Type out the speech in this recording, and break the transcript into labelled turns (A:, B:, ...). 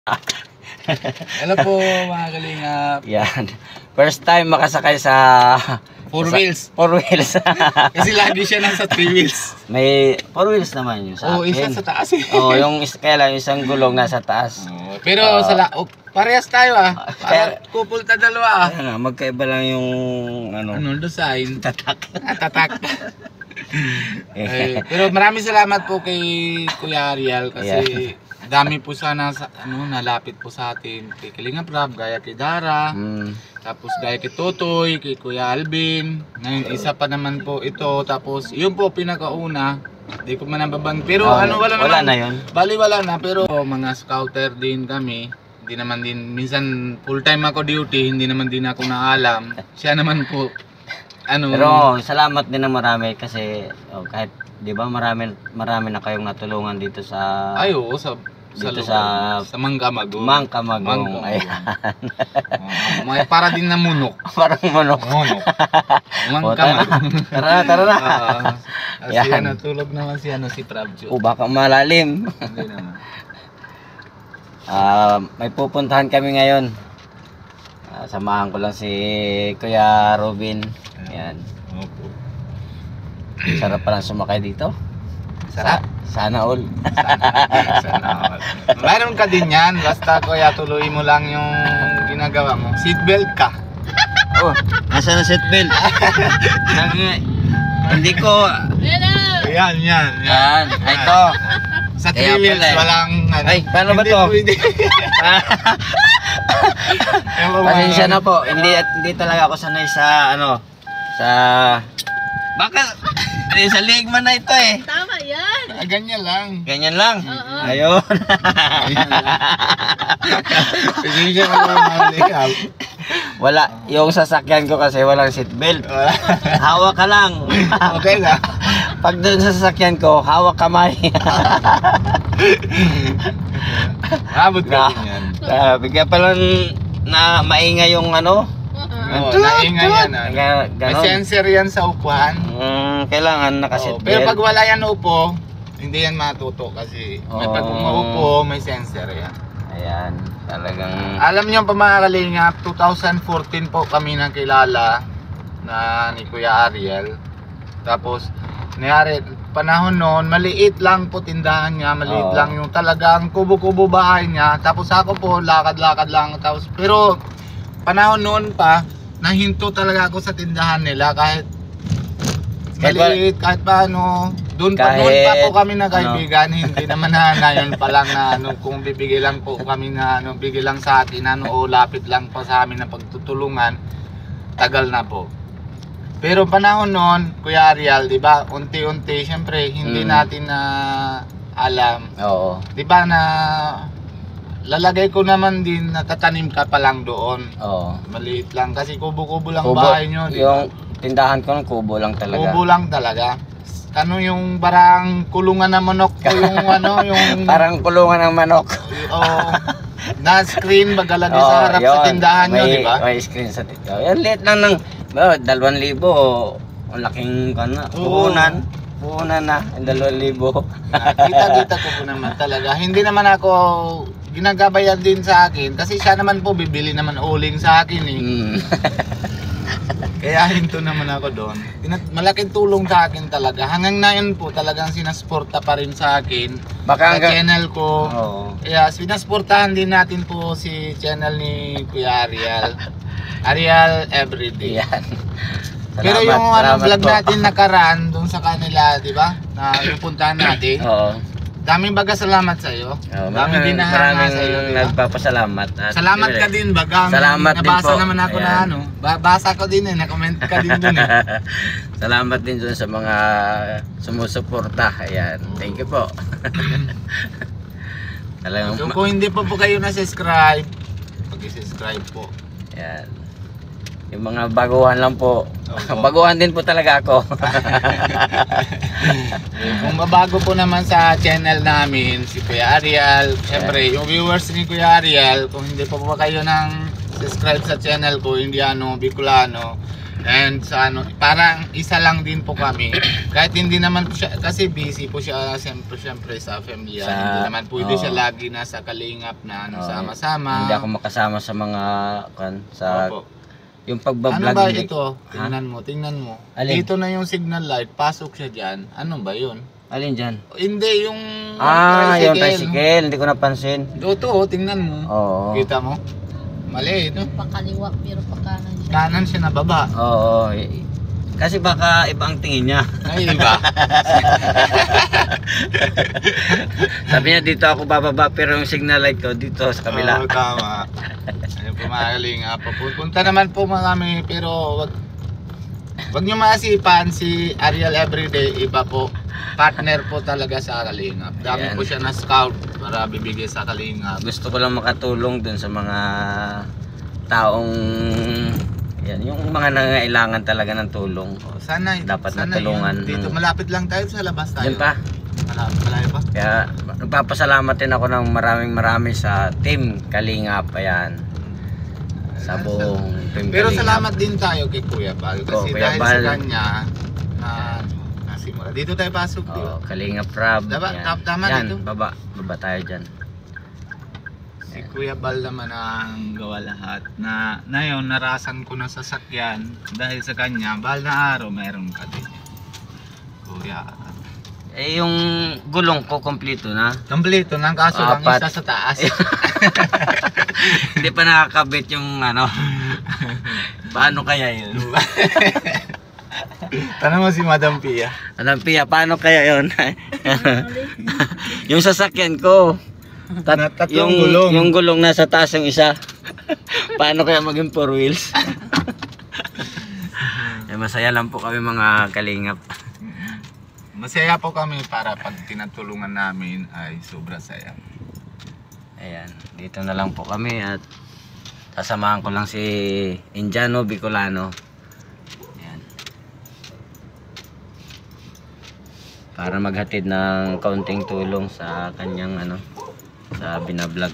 A: Hello po mga kalingap.
B: Yan. First time makasakay sa
A: Four wheels.
B: Four wheels.
A: Kasi lagi siya nasa 3 wheels.
B: May four wheels naman yun sa
A: Oo, isa
B: akin.
A: sa taas eh.
B: Oo, kaya lang isang gulong nasa taas.
A: Pero parehas tayo
B: Kaya-
A: Para kupulta dalawa
B: Kaya nga, magkaiba lang yung ano.
A: Ano design?
B: Tatak.
A: Tatak. Pero maraming salamat po kay Kuya Ariel kasi dami po sana sa nalapit po sa atin kay Kalingap Rab, gaya kay Dara, tapos gaya kay Totoy, kay Kuya Alvin. Ngayon isa pa naman po ito, tapos yun po pinakauna. Hindi ko man nababang pero wala
B: na yun.
A: Bali wala na pero mga scouter din kami. Hindi naman din minsan full time ako duty, hindi naman din ako naalam. Siya naman po
B: Pero salamat din na marami kasi kahit 'di ba marami na kayong natulungan dito sa
A: dito
B: sa
A: Mangkamagong.
B: Mangkamagong. Ayan.
A: May para din na munok.
B: Parang manok.
A: Mangkamagong.
B: Tara na.
A: Si tulog naman si Prabjo.
B: Baka malalim.
A: Hindi naman.
B: May pupuntahan kami ngayon. Samahan ko lang si Kuya Robin. Ayan.
A: Opo.
B: Sarap pa lang sumakay dito.
A: Sarap.
B: Sana all.
A: Sana all. Mayroon ka din yan. Basta Kuya tuloy mo lang yung ginagawa mo. Seatbelt ka.
B: Nasa na seatbelt? Hindi ko.
A: Yan.
B: Yan. Ito.
A: Sa
B: Kaya
A: 3 wheels
B: pala eh.
A: walang
B: Ay, paano ba to?
A: Pwede.
B: Pasensya na po. Hindi talaga ako sanay sa sa baka sa ligman na ito eh.
C: Tama yan.
A: Ganyan lang.
B: Ganyan lang.
C: Oo.
B: Ayun.
A: Pasensya na lang malikap.
B: Wala. Yung sasakyan ko kasi walang seatbelt. Hawak ka lang.
A: Okay lang.
B: Pag doon sa sasakyan ko, hawak kamay.
A: Abot ka din yan.
B: Bigyan pa lang na maingay yung
A: Naingay yan. May
B: Ganon.
A: sensor yan sa upuan.
B: Kailangan nakaseatbelt.
A: Pero pag wala yan upo, hindi yan matuto kasi may pag umaupo, may sensor yan.
B: Ayan, talagang
A: Alam niyo pa mga kalingap, 2014 po kami nakilala na ni Kuya Ariel. Tapos panahon noon, maliit lang po tindahan niya, maliit lang yung talagang kubo-kubo bahay niya. Tapos ako po, lakad-lakad lang. Tapos, pero panahon noon pa, nahinto talaga ako sa tindahan nila kahit maliit, kahit paano. Doon pa po kami na kaibigan, hindi naman na ngayon pa lang na kung bibigay lang po kami na bigay lang sa akin o lapit lang pa sa amin na pagtutulungan, tagal na po. Pero panahon noon, Kuya Ariel, 'di ba? Unti-unti, syempre hindi natin na alam. 'Di ba na lalagay ko naman din natatanim ka pa lang doon. Maliit lang kasi kubo-kubo lang bahay niyo, 'di ba?
B: Yung tindahan ko ng kubo lang talaga.
A: Kubo lang talaga. Yung barang kulungan ng manok ko yung yung
B: Parang kulungan ng manok.
A: Na screen bagalagay sa harap sa tindahan niyo, 'di ba?
B: May screen sa tindahan. Yan liit lang ng 2,000. Ang laking puhunan na, 2,000.
A: Kita ko po naman talaga. Hindi naman ako ginagabayan din sa akin kasi siya naman po bibili naman uling sa akin eh. Kaya hinto naman ako doon. Malaking tulong sa akin talaga. Hanggang ngayon po talagang sinasporta pa rin sa akin. Sa channel ko. Kaya sinasportahan din natin po si channel ni Kuya Ariel. Ariel Everyday.
B: Yan.
A: Pero yung vlog natin nakaraan doon sa kanila, di ba? Na pupuntahan natin. Daming baga salamat sa iyo. Daming ginahanga sa iyo, di ba?
B: Nagpapasalamat.
A: Salamat ka din baga.
B: Salamat din
A: nabasa
B: po.
A: Naman ako na basa ko din na-comment ka din doon
B: Salamat din doon sa mga sumusuporta. Ayan. Thank you po. Talagang
A: So, kung hindi pa po kayo na-subscribe, mag-subscribe po.
B: Ayan. Yung mga baguhan lang po. Baguhan din po talaga ako.
A: Kung mabago po naman sa channel namin, si Kuya Ariel, syempre yung viewers ni Kuya Ariel, kung hindi pa po kayo nang subscribe sa channel ko, Indiano, Bicolano, And sa ano, parang isa lang din po kami. Kahit hindi naman po siya, kasi busy po siya siyempre sa family. Hindi naman pwede siya lagi nasa kalingap na ano, sama-sama.
B: Hindi ako makasama sa mga sa
A: Opo.
B: yung pagbablog.
A: Ano ba
B: hindi-
A: ito? Tingnan mo.
B: Alin?
A: Dito na yung signal light, pasok siya dyan. Ano ba yun?
B: Alin dyan?
A: Hindi, yung
B: Yung tricycle, hindi ko napansin.
A: Ito, tingnan mo.
B: Oo.
A: Kita mo? Mali ito.
C: Pakaliwa pero pakanan siya.
A: Kanan siya na baba.
B: Oo. Kasi baka iba ang tingin niya.
A: Ay, iba.
B: Sabi niya dito ako bababa pero yung signal light ko dito sa kabila.
A: Oo, tama. Ayun po mga kalinga. Pupunta naman po kami pero wag nyo maasipan si Ariel Everyday, iba po. Partner po talaga sa Kalingap. Dami
B: Ayan.
A: po siya na scout para bibigay sa Kalingap.
B: Gusto ko lang makatulong dun sa mga taong yan, yung mga nangangailangan talaga ng tulong.
A: Sana
B: Dapat
A: sana
B: natulungan.
A: yun. Dito malapit lang tayo sa labas tayo.
B: Yan pa.
A: Malayo pa.
B: Kaya nagpapasalamat din ako ng maraming sa team Kalingap. Ayan. Sa buong team
A: Pero
B: Kalingap.
A: salamat din tayo kay Kuya Bal kasi
B: Kuya
A: dahil
B: Bal.
A: sa kanya na nasimula. Dito tayo pasok dito.
B: Oh, Kalingap Rab.
A: Tama-
B: Yan.
A: tama
B: Yan,
A: dito.
B: baba tayo dyan.
A: Si Kuya Bal naman ang gawa lahat na yun, narasan ko na sasakyan dahil sa kanya, bahal na araw meron ka din. Kuya.
B: Eh yung gulong ko kompleto na.
A: Kompleto ng kaso lang
B: Apat.
A: isa sa taas.
B: Hindi pa nakakabit yung ano. Paano kaya yun?
A: Tanong mo si Madam Pia.
B: Alam Pia, paano kaya yun? Yung sasakyan ko.
A: Tatlong gulong.
B: Yung gulong nasa taas yung isa. Paano kaya maging 4 wheels? Eh, masaya lang po kami mga kalingap.
A: Masaya po kami para pag tinatulungan namin ay sobra saya.
B: Ayan, dito na lang po kami at sasamahan ko lang si Indiano Bicolano. Ayan. Para maghatid ng kaunting tulong sa kanyang ano, sa binablog.